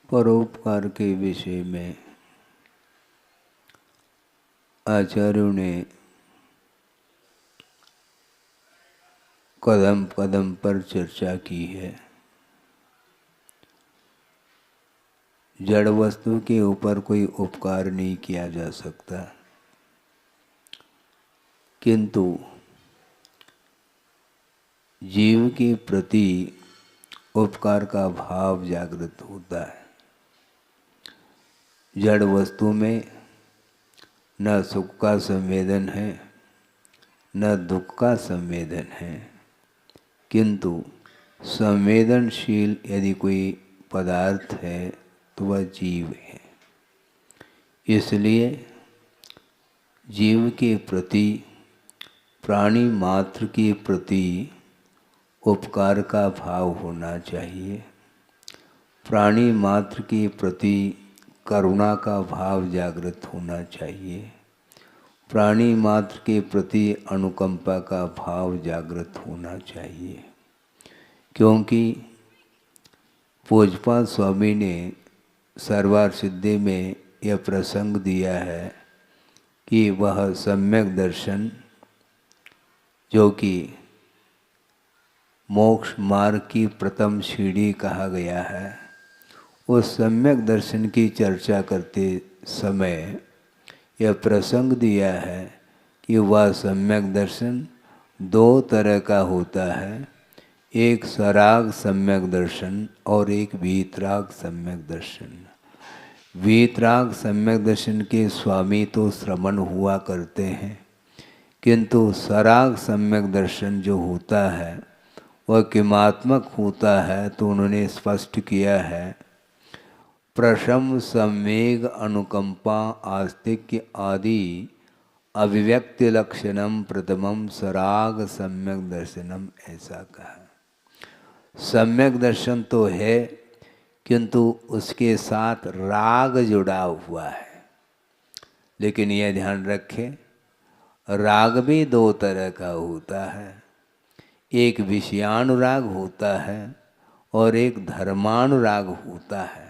परोपकार के विषय में आचार्यों ने कदम कदम पर चर्चा की है। जड़ वस्तु के ऊपर कोई उपकार नहीं किया जा सकता, किंतु जीव के प्रति उपकार का भाव जागृत होता है। जड़ वस्तु में न सुख का संवेदन है न दुख का संवेदन है, किंतु संवेदनशील यदि कोई पदार्थ है तो वह जीव है। इसलिए जीव के प्रति, प्राणी मात्र के प्रति उपकार का भाव होना चाहिए। प्राणी मात्र के प्रति करुणा का भाव जागृत होना चाहिए। प्राणी मात्र के प्रति अनुकंपा का भाव जागृत होना चाहिए, क्योंकि पूज्यपाद स्वामी ने सर्वार सिद्धि में यह प्रसंग दिया है कि वह सम्यक दर्शन, जो कि मोक्ष मार्ग की प्रथम सीढ़ी कहा गया है, उस सम्यक दर्शन की चर्चा करते समय यह प्रसंग दिया है कि वह सम्यक दर्शन दो तरह का होता है, एक सराग सम्यक दर्शन और एक वीतराग सम्यक दर्शन। वीतराग सम्यक दर्शन के स्वामी तो श्रमण हुआ करते हैं, किंतु सराग सम्यक दर्शन जो होता है वह किमात्मक होता है। तो उन्होंने स्पष्ट किया है, प्रशम संवेग अनुकंपा आस्तिक्य आदि अभिव्यक्ति लक्षणम प्रथमम सराग सम्यक दर्शनम, ऐसा कहा। सम्यक दर्शन तो है, किंतु उसके साथ राग जुड़ा हुआ है। लेकिन यह ध्यान रखें, राग भी दो तरह का होता है, एक विषयानुराग होता है और एक धर्मानुराग होता है।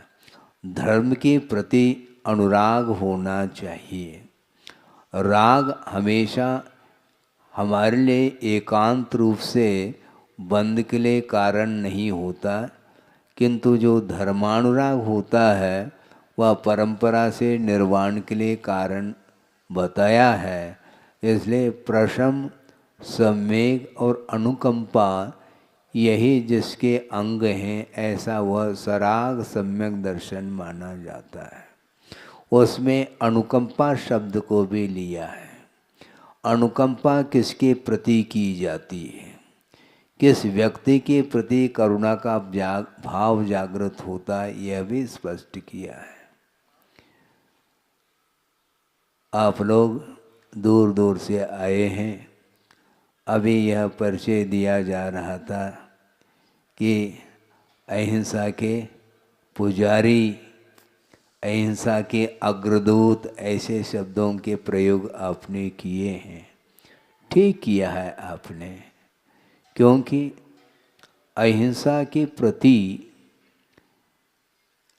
धर्म के प्रति अनुराग होना चाहिए। राग हमेशा हमारे लिए एकांत रूप से बंध के लिए कारण नहीं होता, किंतु जो धर्मानुराग होता है वह परंपरा से निर्वाण के लिए कारण बताया है। इसलिए प्रशम, सम्वेग और अनुकंपा यही जिसके अंग हैं, ऐसा वह सराग सम्यक दर्शन माना जाता है। उसमें अनुकंपा शब्द को भी लिया है। अनुकंपा किसके प्रति की जाती है, किस व्यक्ति के प्रति करुणा का भाव जागृत होता है, यह भी स्पष्ट किया है। आप लोग दूर दूर से आए हैं। अभी यह परिचय दिया जा रहा था कि अहिंसा के पुजारी, अहिंसा के अग्रदूत, ऐसे शब्दों के प्रयोग आपने किए हैं। ठीक किया है आपने, क्योंकि अहिंसा के प्रति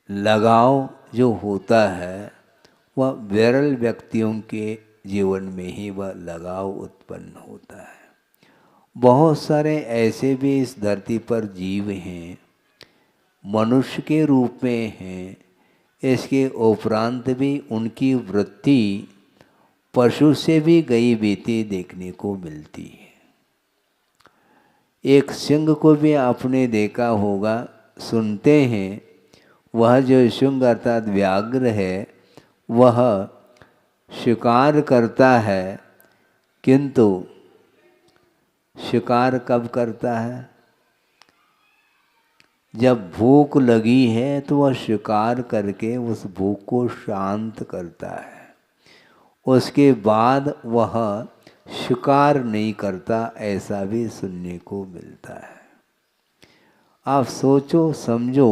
लगाव जो होता है वह विरल व्यक्तियों के जीवन में ही वह लगाव उत्पन्न होता है। बहुत सारे ऐसे भी इस धरती पर जीव हैं, मनुष्य के रूप में हैं, इसके उपरांत भी उनकी वृत्ति पशु से भी गई बीती देखने को मिलती है। एक सिंह को भी आपने देखा होगा, सुनते हैं, वह जो सिंह अर्थात व्याघ्र है वह शिकार करता है, किंतु शिकार कब करता है, जब भूख लगी है तो वह शिकार करके उस भूख को शांत करता है। उसके बाद वह शिकार नहीं करता, ऐसा भी सुनने को मिलता है। आप सोचो समझो,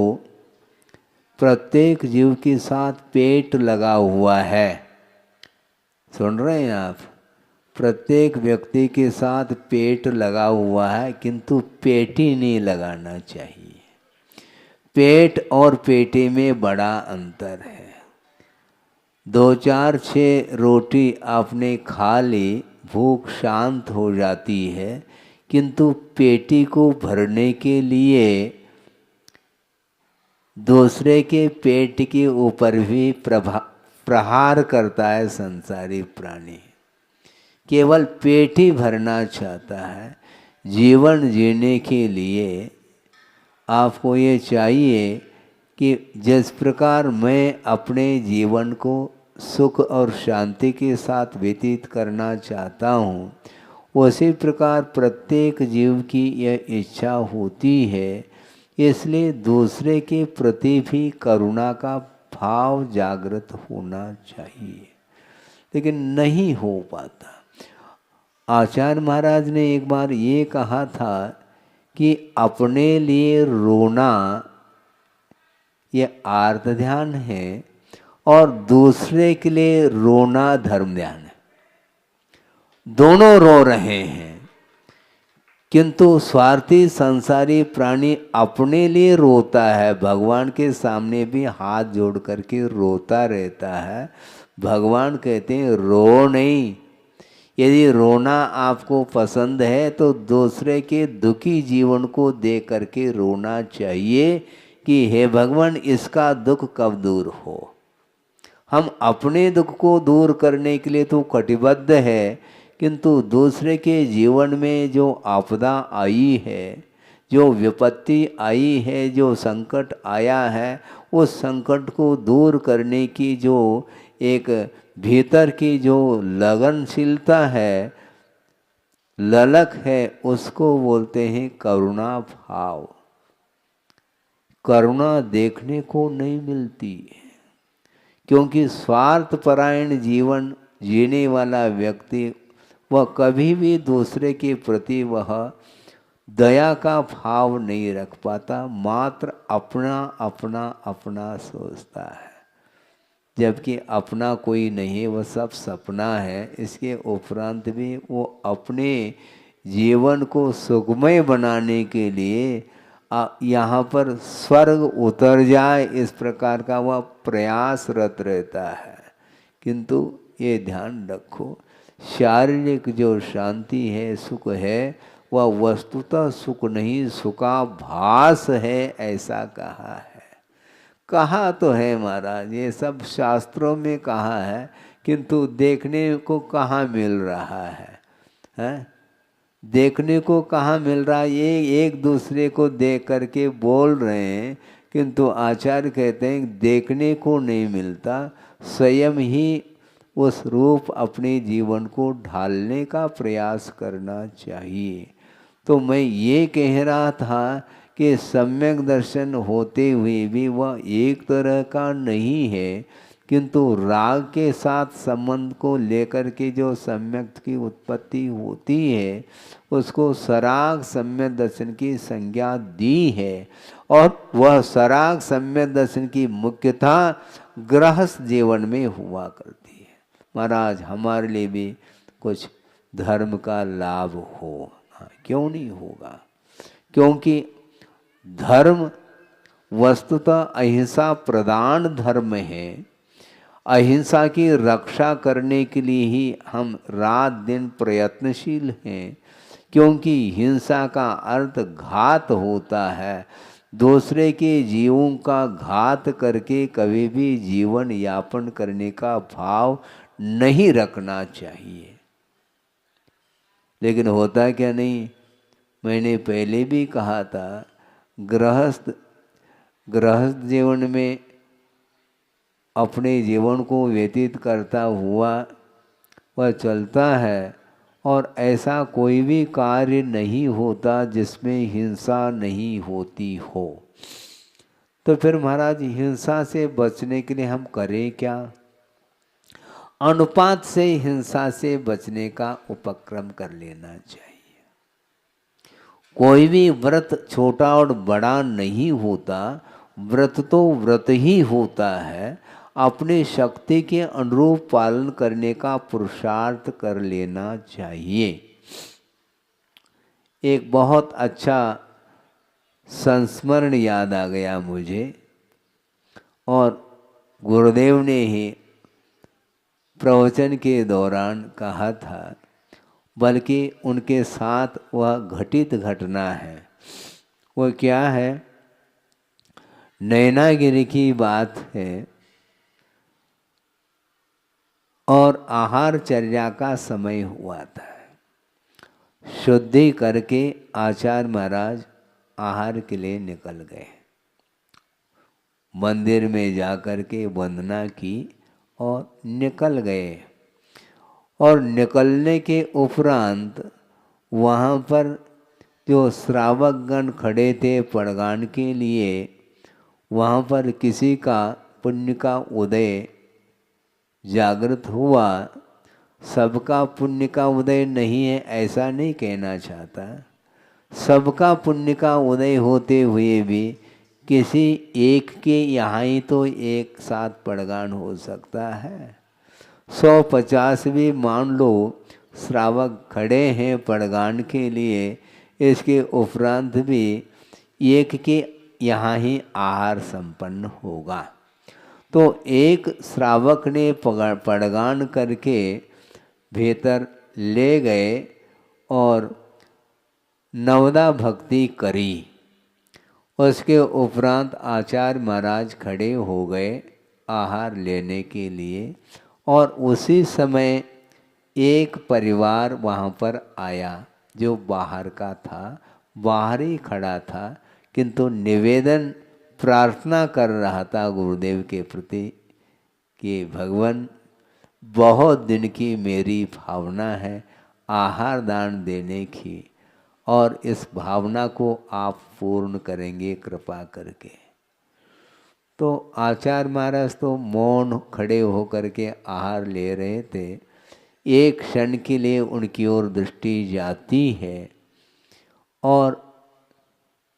प्रत्येक जीव के साथ पेट लगा हुआ है। सुन रहे हैं आप? प्रत्येक व्यक्ति के साथ पेट लगा हुआ है, किंतु पेट ही नहीं लगाना चाहिए। पेट और पेटे में बड़ा अंतर है। 2-4-6 रोटी आपने खा ली, भूख शांत हो जाती है, किंतु पेटी को भरने के लिए दूसरे के पेट के ऊपर भी प्रहार करता है संसारी प्राणी। केवल पेट ही भरना चाहता है। जीवन जीने के लिए आपको ये चाहिए कि जिस प्रकार मैं अपने जीवन को सुख और शांति के साथ व्यतीत करना चाहता हूँ, उसी प्रकार प्रत्येक जीव की यह इच्छा होती है। इसलिए दूसरे के प्रति भी करुणा का भाव जागृत होना चाहिए, लेकिन नहीं हो पाता। आचार्य महाराज ने एक बार ये कहा था कि अपने लिए रोना ये आर्त ध्यान है और दूसरे के लिए रोना धर्म ध्यान है। दोनों रो रहे हैं, किंतु स्वार्थी संसारी प्राणी अपने लिए रोता है, भगवान के सामने भी हाथ जोड़ करके रोता रहता है। भगवान कहते हैं रो नहीं। यदि रोना आपको पसंद है तो दूसरे के दुखी जीवन को देख करके रोना चाहिए कि हे भगवान, इसका दुख कब दूर हो। हम अपने दुख को दूर करने के लिए तो कटिबद्ध है, किंतु दूसरे के जीवन में जो आपदा आई है, जो विपत्ति आई है, जो संकट आया है, उस संकट को दूर करने की जो एक भीतर की जो लगनशीलता है, ललक है, उसको बोलते हैं करुणा भाव। करुणा देखने को नहीं मिलती है, क्योंकि स्वार्थपरायण जीवन जीने वाला व्यक्ति वह कभी भी दूसरे के प्रति वह दया का भाव नहीं रख पाता, मात्र अपना अपना अपना सोचता है। जबकि अपना कोई नहीं, वह सब सपना है। इसके उपरांत भी वो अपने जीवन को सुखमय बनाने के लिए यहाँ पर स्वर्ग उतर जाए, इस प्रकार का वह प्रयासरत रहता है। किंतु ये ध्यान रखो, शारीरिक जो शांति है, सुख है, वह वस्तुतः सुख नहीं, सुखाभास है, ऐसा कहा है। कहा तो है महाराज, ये सब शास्त्रों में कहा है, किंतु देखने को कहाँ मिल रहा है, हैं? देखने को कहाँ मिल रहा है? ये एक दूसरे को देख करके बोल रहे हैं, किंतु आचार्य कहते हैं देखने को नहीं मिलता। स्वयं ही उस रूप अपने जीवन को ढालने का प्रयास करना चाहिए। तो मैं ये कह रहा था कि सम्यक दर्शन होते हुए भी वह एक तरह का नहीं है, किंतु राग के साथ संबंध को लेकर के जो सम्यक की उत्पत्ति होती है, उसको सराग सम्यक दर्शन की संज्ञा दी है। और वह सराग सम्यक दर्शन की मुख्यता गृहस्थ जीवन में हुआ करती है। महाराज, हमारे लिए भी कुछ धर्म का लाभ हो, क्यों नहीं होगा? क्योंकि धर्म वस्तुतः अहिंसा प्रधान धर्म है। अहिंसा की रक्षा करने के लिए ही हम रात दिन प्रयत्नशील हैं, क्योंकि हिंसा का अर्थ घात होता है। दूसरे के जीवों का घात करके कभी भी जीवन यापन करने का भाव नहीं रखना चाहिए। लेकिन होता क्या नहीं, मैंने पहले भी कहा था, गृहस्थ जीवन में अपने जीवन को व्यतीत करता हुआ वह चलता है, और ऐसा कोई भी कार्य नहीं होता जिसमें हिंसा नहीं होती हो। तो फिर महाराज, हिंसा से बचने के लिए हम करें क्या? अनुपात से हिंसा से बचने का उपक्रम कर लेना चाहिए। कोई भी व्रत छोटा और बड़ा नहीं होता, व्रत तो व्रत ही होता है। अपने शक्ति के अनुरूप पालन करने का पुरुषार्थ कर लेना चाहिए। एक बहुत अच्छा संस्मरण याद आ गया मुझे, और गुरुदेव ने ही प्रवचन के दौरान कहा था, बल्कि उनके साथ वह घटित घटना है। वो क्या है? नैनागिरी की बात है, और आहारचर्या का समय हुआ था। शुद्धि करके आचार्य महाराज आहार के लिए निकल गए। मंदिर में जाकर के वंदना की और निकल गए। और निकलने के उपरांत वहाँ पर जो श्रावकगण खड़े थे पड़गान के लिए, वहाँ पर किसी का पुण्य का उदय जागृत हुआ। सबका पुण्य का उदय नहीं है ऐसा नहीं कहना चाहता, सबका पुण्य का उदय होते हुए भी किसी एक के यहाँ ही तो एक साथ पड़गान हो सकता है। 150 भी मान लो श्रावक खड़े हैं पड़गान के लिए, इसके उपरांत भी एक के यहाँ ही आहार संपन्न होगा। तो एक श्रावक ने पड़गान करके भीतर ले गए और नवदा भक्ति करी। उसके उपरांत आचार्य महाराज खड़े हो गए आहार लेने के लिए, और उसी समय एक परिवार वहाँ पर आया जो बाहर का था, बाहर ही खड़ा था, किंतु निवेदन प्रार्थना कर रहा था गुरुदेव के प्रति कि भगवान बहुत दिन की मेरी भावना है आहार दान देने की, और इस भावना को आप पूर्ण करेंगे कृपा करके। तो आचार्य महाराज तो मौन खड़े होकर के आहार ले रहे थे। एक क्षण के लिए उनकी ओर दृष्टि जाती है और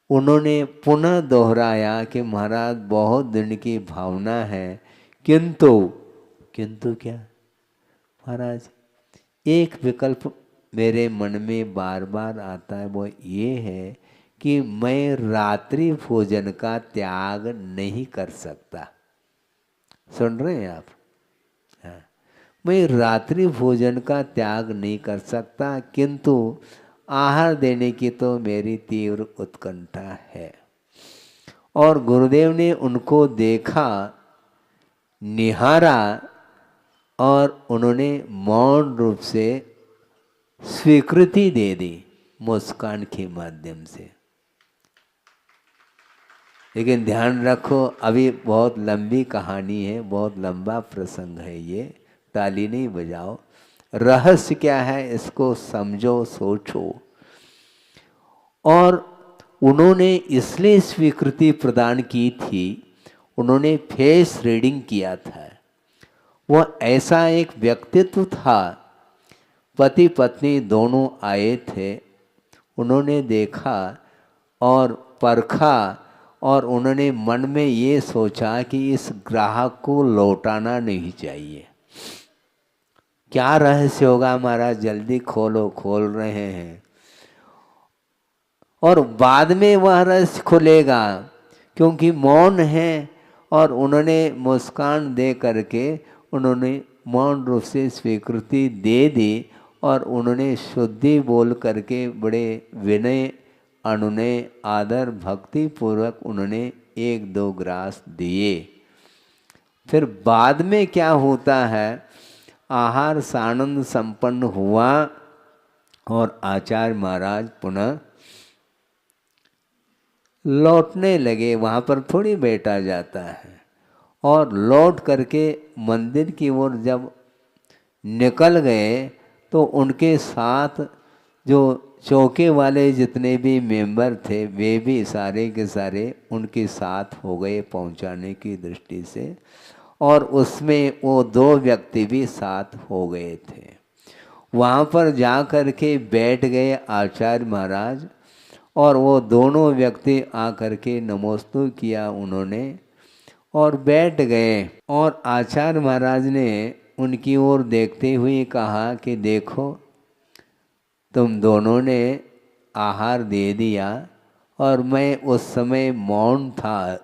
उन्होंने पुनः दोहराया कि महाराज बहुत दिन की भावना है, किंतु क्या महाराज, एक विकल्प मेरे मन में बार बार आता है, वो ये है कि मैं रात्रि भोजन का त्याग नहीं कर सकता। सुन रहे हैं आप? हाँ, मैं रात्रि भोजन का त्याग नहीं कर सकता, किंतु आहार देने की तो मेरी तीव्र उत्कंठा है। और गुरुदेव ने उनको देखा, निहारा, और उन्होंने मौन रूप से स्वीकृति दे दी मुस्कान के माध्यम से। लेकिन ध्यान रखो, अभी बहुत लंबी कहानी है, बहुत लंबा प्रसंग है ये, ताली नहीं बजाओ। रहस्य क्या है इसको समझो, सोचो। और उन्होंने इसलिए स्वीकृति प्रदान की थी, उन्होंने फेस रीडिंग किया था। वह ऐसा एक व्यक्तित्व था, पति पत्नी दोनों आए थे, उन्होंने देखा और परखा, और उन्होंने मन में ये सोचा कि इस ग्राहक को लौटाना नहीं चाहिए। क्या रहस्य होगा महाराज, जल्दी खोलो, खोल रहे हैं। और बाद में वह रहस्य खुलेगा, क्योंकि मौन है। और उन्होंने मुस्कान दे करके उन्होंने मौन रूप से स्वीकृति दे दी, और उन्होंने शुद्धि बोल करके बड़े विनय अनुनय आदर भक्ति पूर्वक उन्होंने 1-2 ग्रास दिए। फिर बाद में क्या होता है, आहार सानंद संपन्न हुआ और आचार्य महाराज पुनः लौटने लगे। वहाँ पर थोड़ी बैठा जाता है। और लौट करके मंदिर की ओर जब निकल गए तो उनके साथ जो चौके वाले जितने भी मेंबर थे वे भी सारे के सारे उनके साथ हो गए पहुंचाने की दृष्टि से, और उसमें वो 2 व्यक्ति भी साथ हो गए थे। वहाँ पर जा कर के बैठ गए आचार्य महाराज, और वो दोनों व्यक्ति आकर के नमोस्तु किया उन्होंने और बैठ गए। और आचार्य महाराज ने उनकी ओर देखते हुए कहा कि देखो, तुम दोनों ने आहार दे दिया और मैं उस समय मौन था,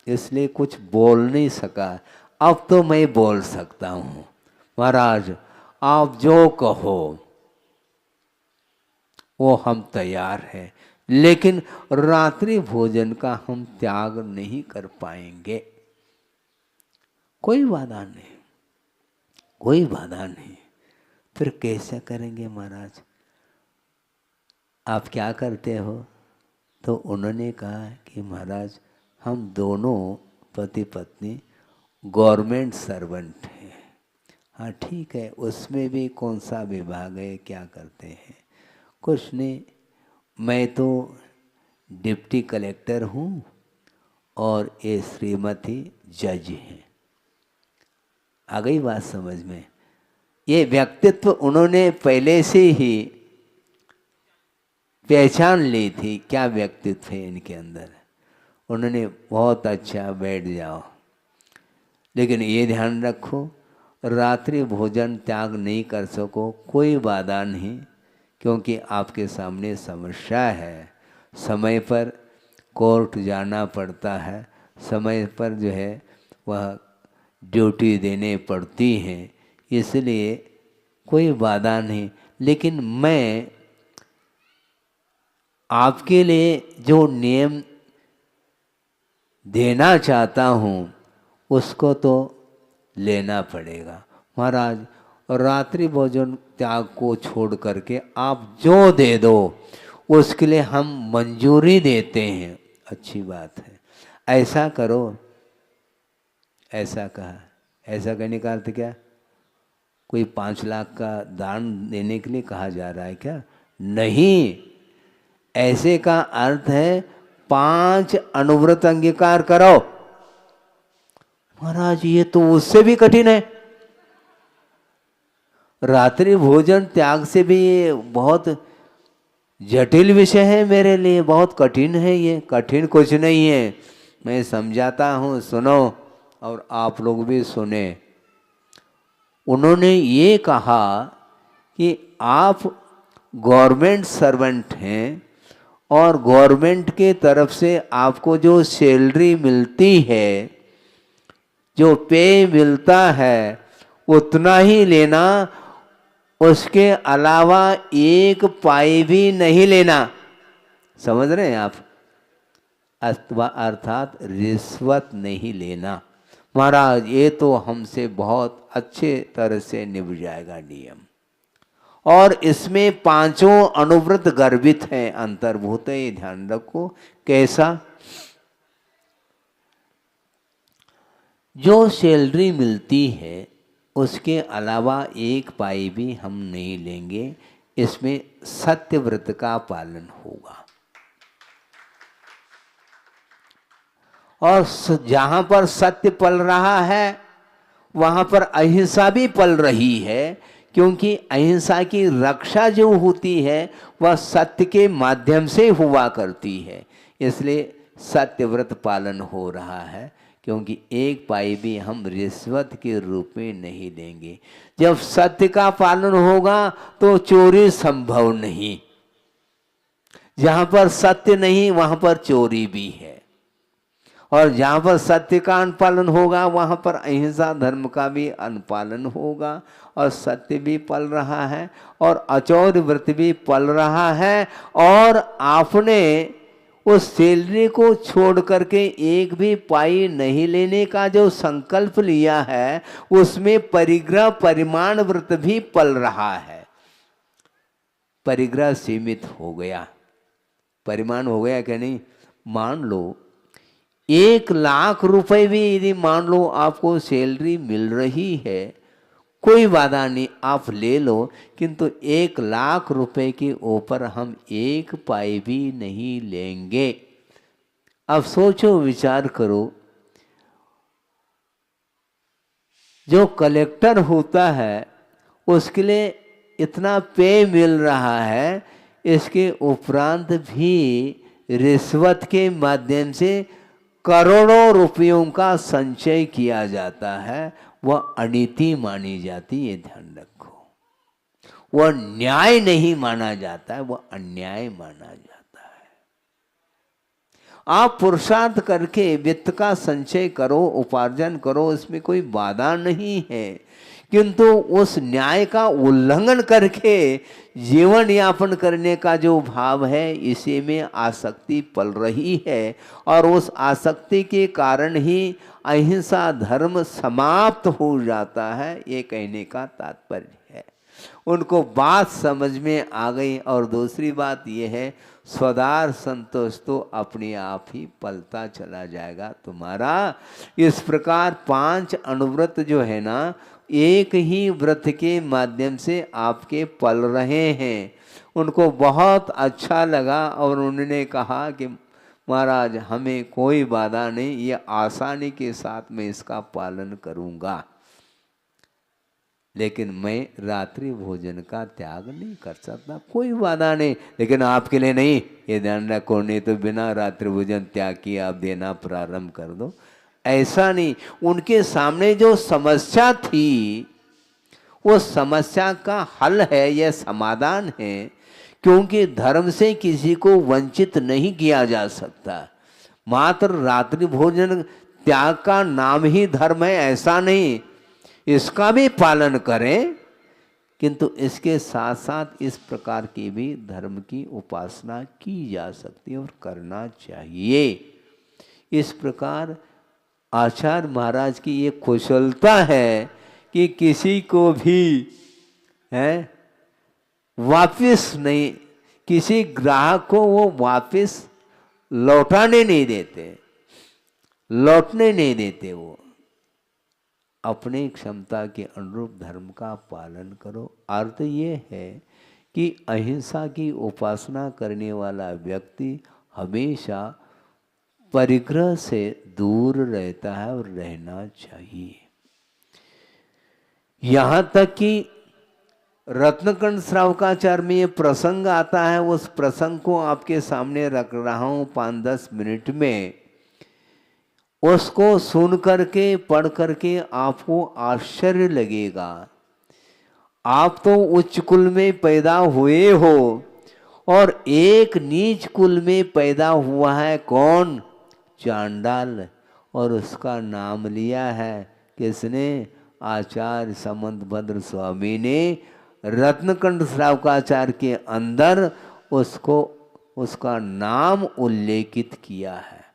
इसलिए कुछ बोल नहीं सका। अब तो मैं बोल सकता हूँ। महाराज आप जो कहो वो हम तैयार हैं, लेकिन रात्रि भोजन का हम त्याग नहीं कर पाएंगे। कोई बाधा नहीं, कोई बाधा नहीं। फिर कैसे करेंगे महाराज? आप क्या करते हो? तो उन्होंने कहा कि महाराज हम दोनों पति पत्नी गवर्नमेंट सर्वेंट हैं। हाँ ठीक है, उसमें भी कौन सा विभाग है, क्या करते हैं? कुछ नहीं, मैं तो डिप्टी कलेक्टर हूँ और ये श्रीमती जज हैं। आ गई बात समझ में? ये व्यक्तित्व उन्होंने पहले से ही पहचान ली थी, क्या व्यक्तित्व है इनके अंदर। उन्होंने बहुत अच्छा, बैठ जाओ, लेकिन ये ध्यान रखो रात्रि भोजन त्याग नहीं कर सको, कोई बाधा नहीं, क्योंकि आपके सामने समस्या है। समय पर कोर्ट जाना पड़ता है, समय पर जो है वह ड्यूटी देने पड़ती हैं, इसलिए कोई बाधा नहीं। लेकिन मैं आपके लिए जो नियम देना चाहता हूँ उसको तो लेना पड़ेगा। महाराज रात्रि भोजन त्याग को छोड़ करके आप जो दे दो उसके लिए हम मंजूरी देते हैं। अच्छी बात है, ऐसा करो। ऐसा कहा, ऐसा कहने का अर्थ क्या? कोई 5 लाख का दान देने के लिए कहा जा रहा है क्या? नहीं, ऐसे का अर्थ है 5 अनुव्रत अंगीकार करो। महाराज ये तो उससे भी कठिन है, रात्रि भोजन त्याग से भी ये बहुत जटिल विषय है मेरे लिए, बहुत कठिन है ये। कठिन कुछ नहीं है, मैं समझाता हूँ, सुनो और आप लोग भी सुने। उन्होंने ये कहा कि आप गवर्नमेंट सर्वेंट हैं और गवर्नमेंट के तरफ से आपको जो सैलरी मिलती है, जो पे मिलता है, उतना ही लेना, उसके अलावा 1 पाई भी नहीं लेना। समझ रहे हैं आप? अर्थात रिश्वत नहीं लेना। महाराज ये तो हमसे बहुत अच्छे तरह से निभ जाएगा नियम। और इसमें 5 अनुव्रत गर्भित हैं, अंतर्भूत है, ये ध्यान रखो। कैसा? जो सैलरी मिलती है उसके अलावा 1 पाई भी हम नहीं लेंगे, इसमें सत्यव्रत का पालन होगा। और जहां पर सत्य पल रहा है वहां पर अहिंसा भी पल रही है, क्योंकि अहिंसा की रक्षा जो होती है वह सत्य के माध्यम से हुआ करती है। इसलिए सत्यव्रत पालन हो रहा है, क्योंकि 1 पाई भी हम रिश्वत के रूप में नहीं देंगे। जब सत्य का पालन होगा तो चोरी संभव नहीं। जहां पर सत्य नहीं वहां पर चोरी भी है, और जहाँ पर सत्य का अनुपालन होगा वहाँ पर अहिंसा धर्म का भी अनुपालन होगा, और सत्य भी पल रहा है और अचौर व्रत भी पल रहा है। और आपने उस सैलरी को छोड़ करके 1 भी पाई नहीं लेने का जो संकल्प लिया है, उसमें परिग्रह परिमाण व्रत भी पल रहा है। परिग्रह सीमित हो गया, परिमाण हो गया क्या नहीं? मान लो 1 लाख रुपए भी यदि मान लो आपको सैलरी मिल रही है, कोई बाधा नहीं, आप ले लो, किंतु 1 लाख रुपए के ऊपर हम 1 पाई भी नहीं लेंगे। अब सोचो, विचार करो, जो कलेक्टर होता है उसके लिए इतना पे मिल रहा है, इसके उपरांत भी रिश्वत के माध्यम से करोड़ों रुपयों का संचय किया जाता है, वह अनीति मानी जाती है। ध्यान रखो, वह न्याय नहीं माना जाता है, वह अन्याय माना जाता है। आप पुरुषार्थ करके वित्त का संचय करो, उपार्जन करो, इसमें कोई बाधा नहीं है, किंतु उस न्याय का उल्लंघन करके जीवन यापन करने का जो भाव है, इसी में आसक्ति पल रही है और उस आसक्ति के कारण ही अहिंसा धर्म समाप्त हो जाता है, ये कहने का तात्पर्य है। उनको बात समझ में आ गई। और दूसरी बात यह है, स्वदार संतोष तो अपने आप ही पलता चला जाएगा तुम्हारा। इस प्रकार 5 अनुव्रत जो है ना, एक ही व्रत के माध्यम से आपके पल रहे हैं। उनको बहुत अच्छा लगा और उन्होंने कहा कि महाराज हमें कोई बाधा नहीं, ये आसानी के साथ मैं इसका पालन करूँगा, लेकिन मैं रात्रि भोजन का त्याग नहीं कर सकता। कोई बाधा नहीं, लेकिन आपके लिए नहीं, ये ध्यान रखो, नहीं तो बिना रात्रि भोजन त्याग किए आप देना प्रारंभ कर दो। ऐसा नहीं, उनके सामने जो समस्या थी वो समस्या का हल है, यह समाधान है, क्योंकि धर्म से किसी को वंचित नहीं किया जा सकता। मात्र रात्रि भोजन त्याग का नाम ही धर्म है ऐसा नहीं, इसका भी पालन करें, किंतु इसके साथ साथ इस प्रकार की भी धर्म की उपासना की जा सकती है और करना चाहिए। इस प्रकार आचार्य महाराज की ये कुशलता है कि किसी को भी वापस नहीं, किसी ग्राहक को वो वापस लौटाने नहीं देते, लौटने नहीं देते। वो अपने क्षमता के अनुरूप धर्म का पालन करो। अर्थ ये है कि अहिंसा की उपासना करने वाला व्यक्ति हमेशा परिग्रह से दूर रहता है और रहना चाहिए। यहाँ तक कि रत्नकंड श्रावकाचार्य में ये प्रसंग आता है, उस प्रसंग को आपके सामने रख रहा हूँ 5-10 मिनट में। उसको सुन करके पढ़ करके आपको आश्चर्य लगेगा। आप तो उच्च कुल में पैदा हुए हो और एक नीच कुल में पैदा हुआ है, कौन? चांडाल। और उसका नाम लिया है किसने? आचार्य समंतभद्र स्वामी ने रत्नकंड श्रावकाचार्य के अंदर उसको उसका नाम उल्लेखित किया है।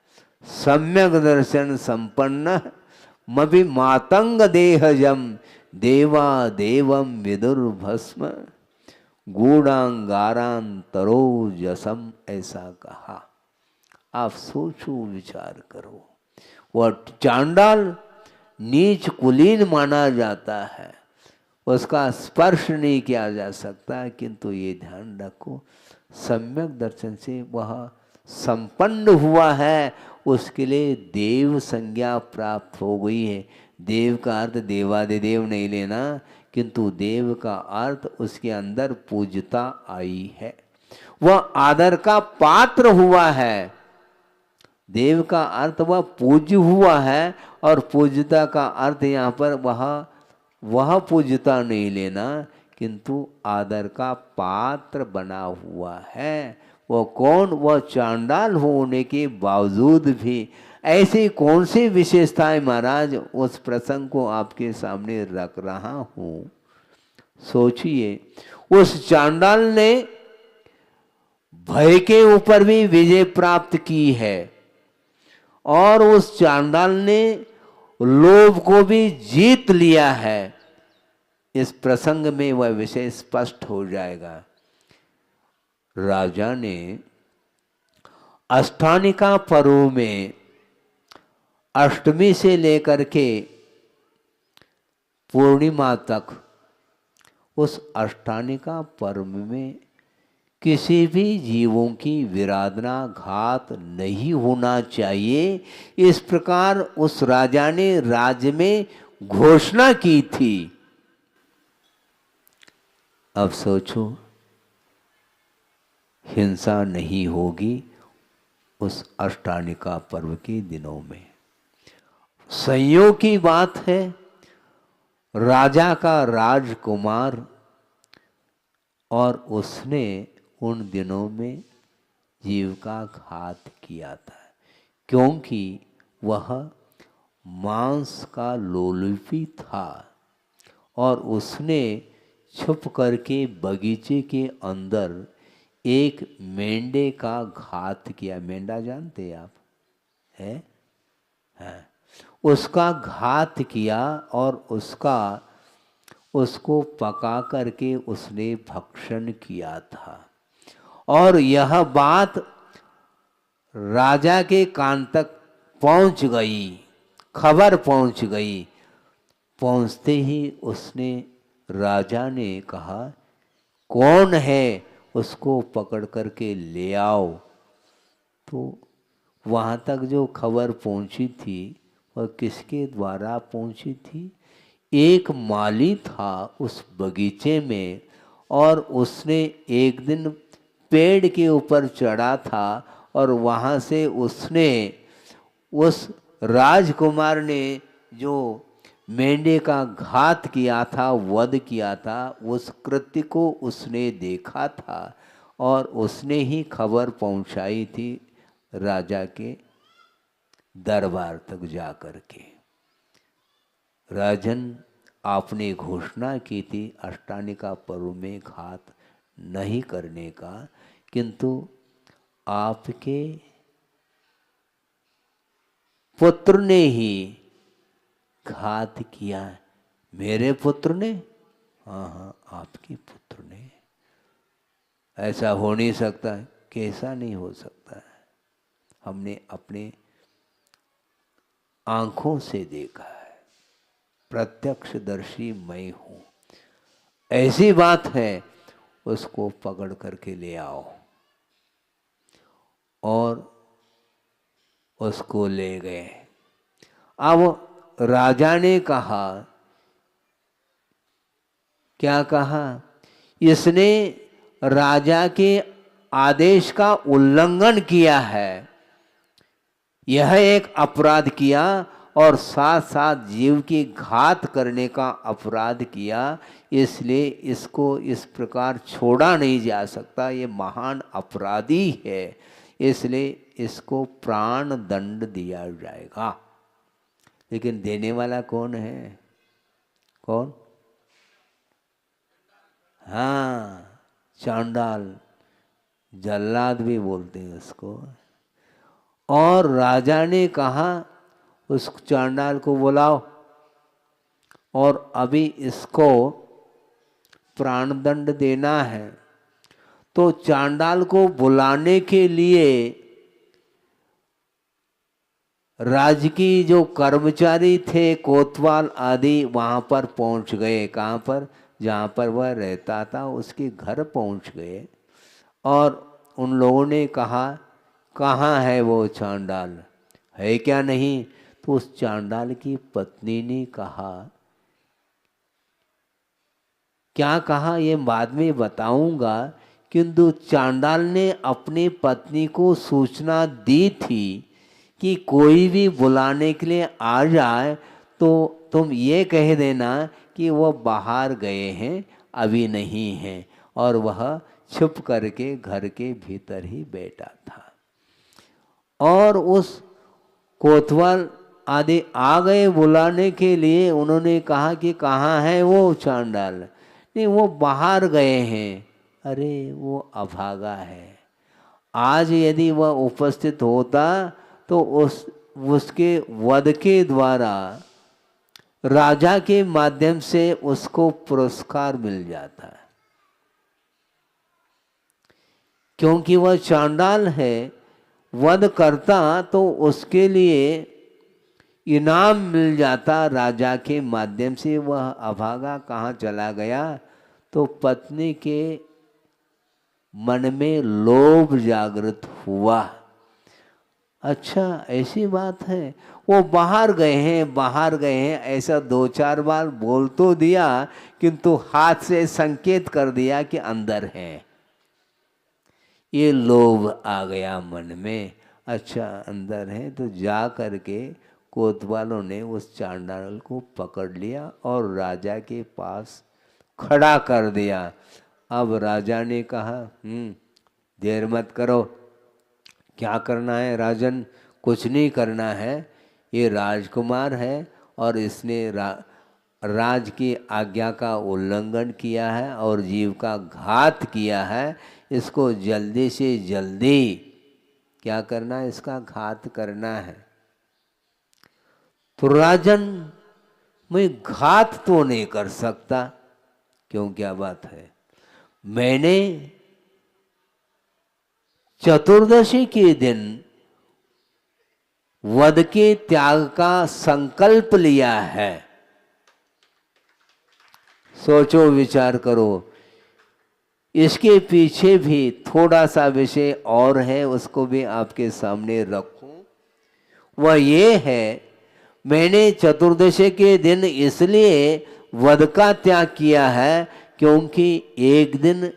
सम्यक दर्शन संपन्न मभि मातंग देहजम देवा देवम विदुर्भस्म गूढ़ांगारांतरोजसम, ऐसा कहा। आप सोचो विचार करो। वह चांडाल नीच कुलीन माना जाता है, उसका स्पर्श नहीं किया जा सकता, किंतु ये ध्यान रखो सम्यक दर्शन से वह संपन्न हुआ है, उसके लिए देव संज्ञा प्राप्त हो गई है। देव का अर्थ देवादिदेव नहीं लेना, किंतु देव का अर्थ उसके अंदर पूज्यता आई है, वह आदर का पात्र हुआ है। देव का अर्थ वह पूज्य हुआ है, और पूज्यता का अर्थ यहाँ पर वह पूज्यता नहीं लेना, किंतु आदर का पात्र बना हुआ है। वो कौन? वह चांडाल होने के बावजूद भी। ऐसी कौन सी विशेषताएं महाराज, उस प्रसंग को आपके सामने रख रहा हूँ। सोचिए, उस चांडाल ने भय के ऊपर भी विजय प्राप्त की है, और उस चांडाल ने लोभ को भी जीत लिया है। इस प्रसंग में वह विषय स्पष्ट हो जाएगा। राजा ने अष्टानिका पर्व में अष्टमी से लेकर के पूर्णिमा तक उस अष्टानिका पर्व में किसी भी जीवों की विराधना घात नहीं होना चाहिए, इस प्रकार उस राजा ने राज्य में घोषणा की थी। अब सोचो, हिंसा नहीं होगी उस अष्टानिका पर्व के दिनों में। संयोग की बात है, राजा का राजकुमार, और उसने उन दिनों में जीव का घात किया था। क्योंकि वह मांस का लोलुपी था और उसने छुप करके बगीचे के अंदर एक मेंढे का घात किया। मेंढा जानते हैं आप? है? हाँ। उसका घात किया और उसको पका करके उसने भक्षण किया था। और यह बात राजा के कान तक पहुंच गई, खबर पहुंच गई। पहुंचते ही उसने राजा ने कहा, कौन है, उसको पकड़ करके ले आओ। तो वहाँ तक जो खबर पहुंची थी वह किसके द्वारा पहुंची थी? एक माली था उस बगीचे में, और उसने एक दिन पेड़ के ऊपर चढ़ा था और वहाँ से उसने उस राजकुमार ने जो मेंढे का घात किया था, वध किया था, उस कृत्य को उसने देखा था और उसने ही खबर पहुंचाई थी राजा के दरबार तक जा कर के। राजन, आपने घोषणा की थी अष्टानिका पर्व में घात नहीं करने का, किंतु आपके पुत्र ने ही घात किया। मेरे पुत्र ने? हाँ हाँ, आपके पुत्र ने। ऐसा हो नहीं सकता है। कैसा नहीं हो सकता है? हमने अपने आंखों से देखा है, प्रत्यक्षदर्शी मैं हूं। ऐसी बात है, उसको पकड़ करके ले आओ। और उसको ले गए। अब राजा ने कहा, क्या कहा? इसने राजा के आदेश का उल्लंघन किया है, यह एक अपराध किया और साथ साथ जीव की घात करने का अपराध किया। इसलिए इसको इस प्रकार छोड़ा नहीं जा सकता, ये महान अपराधी है, इसलिए इसको प्राण दंड दिया जाएगा। लेकिन देने वाला कौन है? कौन? हाँ, चांडाल, जल्लाद भी बोलते हैं उसको। और राजा ने कहा उस चांडाल को बुलाओ और अभी इसको प्राणदंड देना है। तो चांडाल को बुलाने के लिए राज्य की जो कर्मचारी थे, कोतवाल आदि, वहाँ पर पहुँच गए। कहाँ पर? जहाँ पर वह रहता था उसके घर पहुँच गए। और उन लोगों ने कहा, कहाँ है वो चांडाल, है क्या नहीं? तो उस चांडाल की पत्नी ने कहा, क्या कहा ये बाद में बताऊंगा, किंतु चांडाल ने अपनी पत्नी को सूचना दी थी कि कोई भी बुलाने के लिए आ जाए तो तुम ये कह देना कि वो बाहर गए हैं, अभी नहीं हैं। और वह छुप करके घर के भीतर ही बैठा था। और उस कोतवाल आदि आ गए बुलाने के लिए। उन्होंने कहा कि कहाँ है वो चांडाल? नहीं, वो बाहर गए हैं। अरे, वो अभागा है। आज यदि वह उपस्थित होता तो उसके वध के द्वारा राजा के माध्यम से उसको पुरस्कार मिल जाता है, क्योंकि वह चांडाल है। वध करता तो उसके लिए इनाम मिल जाता राजा के माध्यम से। वह अभागा कहाँ चला गया? तो पत्नी के मन में लोभ जागृत हुआ। अच्छा, ऐसी बात है, वो बाहर गए हैं, बाहर गए हैं, ऐसा दो चार बार बोल तो दिया, किंतु हाथ से संकेत कर दिया कि अंदर है। ये लोभ आ गया मन में। अच्छा, अंदर है, तो जा करके कोतवालों ने उस चांडाल को पकड़ लिया और राजा के पास खड़ा कर दिया। अब राजा ने कहा, देर मत करो। क्या करना है राजन? कुछ नहीं करना है, ये राजकुमार है और इसने राज की आज्ञा का उल्लंघन किया है और जीव का घात किया है। इसको जल्दी से जल्दी क्या करना है, इसका घात करना है। तो राजन, मैं घात तो नहीं कर सकता। क्यों, क्या बात है? मैंने चतुर्दशी के दिन वध के त्याग का संकल्प लिया है। सोचो, विचार करो। इसके पीछे भी थोड़ा सा विषय और है, उसको भी आपके सामने रखूं। वह ये है, मैंने चतुर्दशी के दिन इसलिए वध का त्याग किया है क्योंकि एक दिन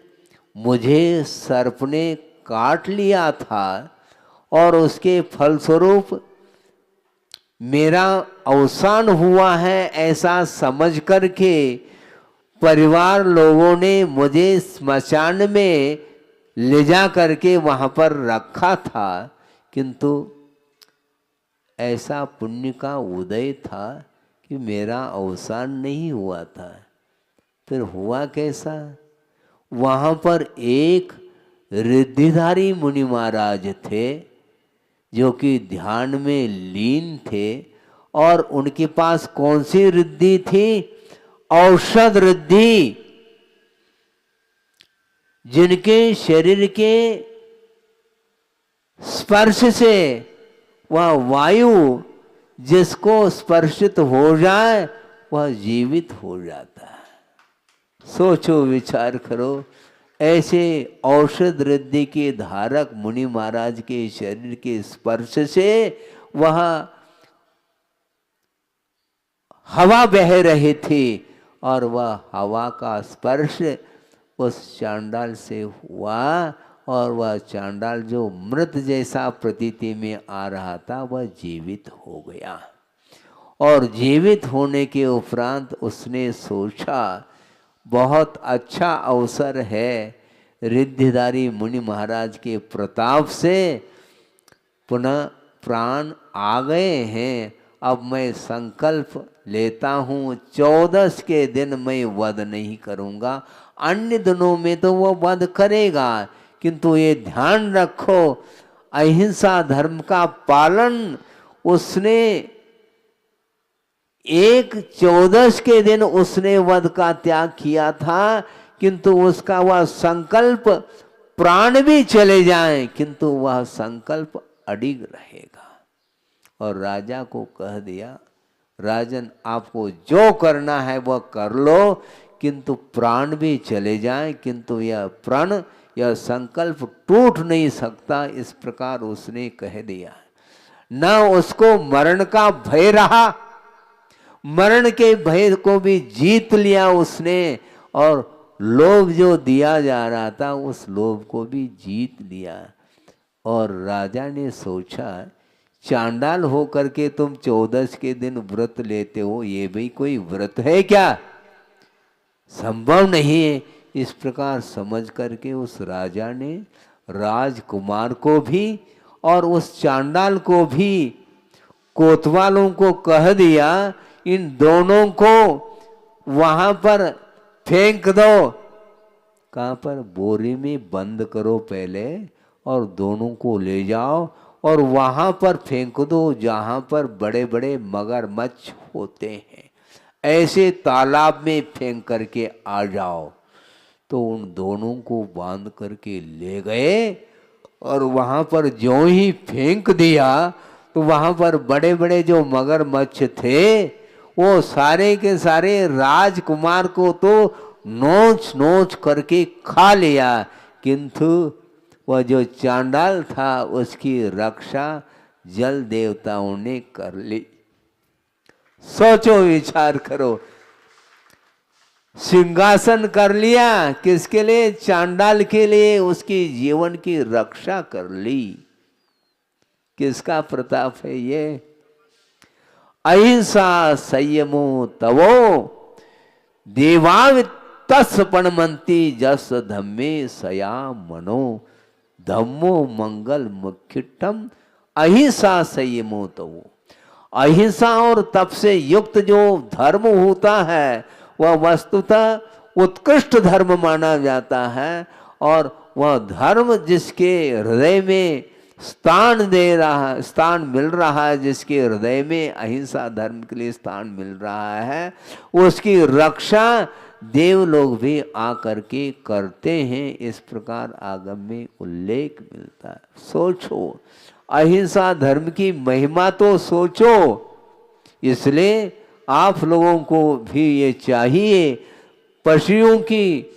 मुझे सर्प ने काट लिया था और उसके फलस्वरूप मेरा अवसान हुआ है, ऐसा समझ करके परिवार लोगों ने मुझे स्मशान में ले जा करके वहाँ पर रखा था। किंतु ऐसा पुण्य का उदय था कि मेरा अवसान नहीं हुआ था। फिर हुआ कैसा? वहाँ पर एक रिद्धिधारी मुनि महाराज थे जो कि ध्यान में लीन थे, और उनके पास कौन सी रिद्धि थी? औषध रिद्धि। जिनके शरीर के स्पर्श से वह वायु जिसको स्पर्शित हो जाए वह जीवित हो जाता है। सोचो, विचार करो। ऐसे औषध रिद्धि के धारक मुनि महाराज के शरीर के स्पर्श से वह हवा बह रही थी और वह हवा का स्पर्श उस चांडाल से हुआ और वह चांडाल जो मृत जैसा प्रतीति में आ रहा था वह जीवित हो गया। और जीवित होने के उपरांत उसने सोचा, बहुत अच्छा अवसर है, रिद्धिधारी मुनि महाराज के प्रताप से पुनः प्राण आ गए हैं। अब मैं संकल्प लेता हूँ, 14 के दिन मैं वध नहीं करूँगा। अन्य दिनों में तो वो वध करेगा, किंतु ये ध्यान रखो, अहिंसा धर्म का पालन उसने 14 के दिन उसने वध का त्याग किया था। किंतु उसका वह संकल्प, प्राण भी चले जाएं किंतु वह संकल्प अडिग रहेगा। और राजा को कह दिया, राजन आपको जो करना है वह कर लो, किंतु प्राण भी चले जाएं किंतु यह प्रण, यह संकल्प टूट नहीं सकता। इस प्रकार उसने कह दिया। न उसको मरण का भय रहा, मरण के भय को भी जीत लिया उसने, और लोभ जो दिया जा रहा था उस लोभ को भी जीत लिया। और राजा ने सोचा, चांडाल होकर के तुम 14 के दिन व्रत लेते हो, ये भी कोई व्रत है क्या? संभव नहीं है। इस प्रकार समझ करके उस राजा ने राजकुमार को भी और उस चांडाल को भी, कोतवालों को कह दिया, इन दोनों को वहां पर फेंक दो। कहाँ पर? बोरी में बंद करो पहले और दोनों को ले जाओ और वहां पर फेंक दो जहां पर बड़े बड़े मगरमच्छ होते हैं। ऐसे तालाब में फेंक करके आ जाओ। तो उन दोनों को बांध करके ले गए और वहां पर जो ही फेंक दिया तो वहां पर बड़े बड़े जो मगरमच्छ थे वो सारे के सारे राजकुमार को तो नोच नोच करके खा लिया, किंतु वह जो चांडाल था उसकी रक्षा जल देवताओं ने कर ली। सोचो, विचार करो। सिंहासन कर लिया, किसके लिए? चांडाल के लिए। उसकी जीवन की रक्षा कर ली। किसका प्रताप है ये? अहिंसा संयमो तवो देवावित्तस पणमंती जस धम्मे सया मनो धम्मो मंगल मुख्यटम अहिंसा संयमो तवो। अहिंसा और तप से युक्त जो धर्म होता है वह वस्तुतः उत्कृष्ट धर्म माना जाता है। और वह धर्म जिसके हृदय में स्थान मिल रहा है, जिसके हृदय में अहिंसा धर्म के लिए स्थान मिल रहा है, उसकी रक्षा देव लोग भी आकर के करते हैं। इस प्रकार आगम में उल्लेख मिलता है। सोचो, अहिंसा धर्म की महिमा तो सोचो। इसलिए आप लोगों को भी ये चाहिए, पशुओं की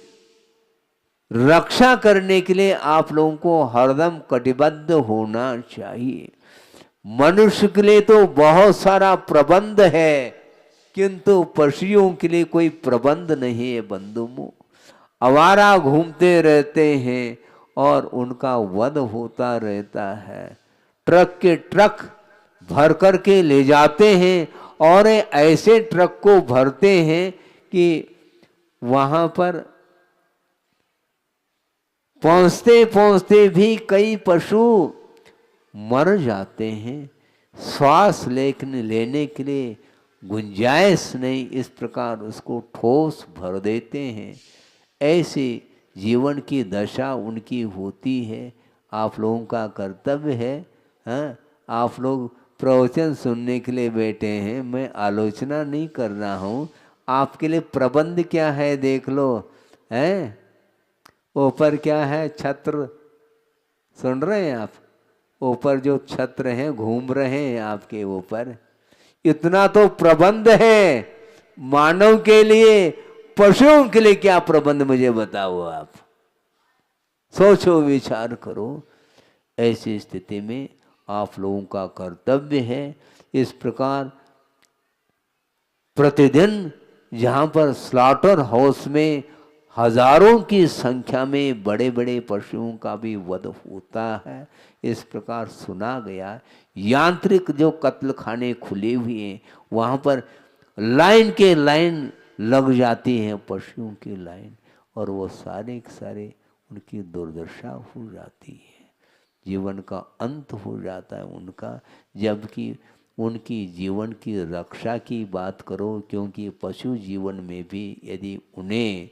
रक्षा करने के लिए आप लोगों को हरदम कटिबद्ध होना चाहिए। मनुष्य के लिए तो बहुत सारा प्रबंध है, किंतु पशुओं के लिए कोई प्रबंध नहीं है बंधुओं। आवारा घूमते रहते हैं और उनका वध होता रहता है। ट्रक के ट्रक भर कर के ले जाते हैं और ऐसे ट्रक को भरते हैं कि वहां पर पहुंचते पहुंचते भी कई पशु मर जाते हैं। श्वास लेने के लिए गुंजाइश नहीं, इस प्रकार उसको ठोस भर देते हैं। ऐसी जीवन की दशा उनकी होती है। आप लोगों का कर्तव्य है, हाँ, आप लोग प्रवचन सुनने के लिए बैठे हैं, मैं आलोचना नहीं कर रहा हूँ। आपके लिए प्रबंध क्या है देख लो, हैं? ऊपर क्या है? छत्र। सुन रहे हैं आप? ऊपर जो छत्र हैं घूम रहे हैं आपके ऊपर, इतना तो प्रबंध है मानव के लिए। पशुओं के लिए क्या प्रबंध, मुझे बताओ आप। सोचो, विचार करो। ऐसी स्थिति में आप लोगों का कर्तव्य है इस प्रकार प्रतिदिन, जहां पर स्लॉटर हाउस में हजारों की संख्या में बड़े बड़े पशुओं का भी वध होता है, इस प्रकार सुना गया। यांत्रिक जो कत्ल खाने खुले हुए हैं, वहाँ पर लाइन के लाइन लग जाती हैं, पशुओं की लाइन, और वो सारे के सारे उनकी दुर्दशा हो जाती है, जीवन का अंत हो जाता है उनका। जबकि उनकी जीवन की रक्षा की बात करो, क्योंकि पशु जीवन में भी यदि उन्हें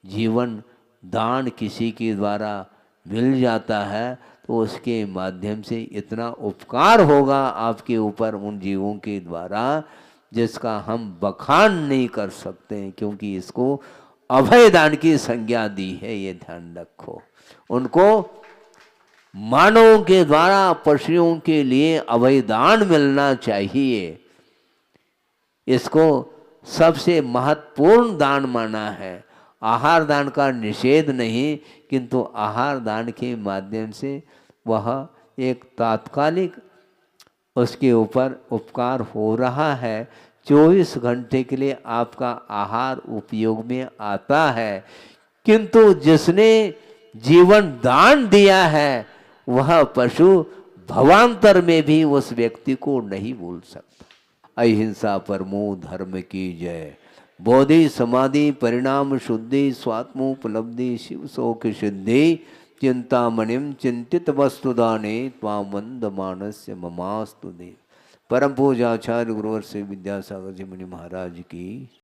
जीवन दान किसी के द्वारा मिल जाता है तो उसके माध्यम से इतना उपकार होगा आपके ऊपर उन जीवों के द्वारा, जिसका हम बखान नहीं कर सकते हैं, क्योंकि इसको अभय दान की संज्ञा दी है, ये ध्यान रखो। उनको मानवों के द्वारा पशुओं के लिए अभय दान मिलना चाहिए। इसको सबसे महत्वपूर्ण दान माना है। आहार दान का निषेध नहीं, किंतु आहार दान के माध्यम से वह एक तात्कालिक उसके ऊपर उपकार हो रहा है। 24 घंटे के लिए आपका आहार उपयोग में आता है, किंतु जिसने जीवन दान दिया है वह पशु भवांतर में भी उस व्यक्ति को नहीं भूल सकता। अहिंसा परमो धर्म की जय। बोधि समाधि परिणाम शुद्धि स्वात्मोपलब्धि शिव शोक सिद्धि। चिंतामणिम चिंतित वस्तुदाने त्वाम वंद मानस्य ममास्तु देव। परम पूजाचार्य गुरुवर से विद्यासागर जी मुनि महाराज की।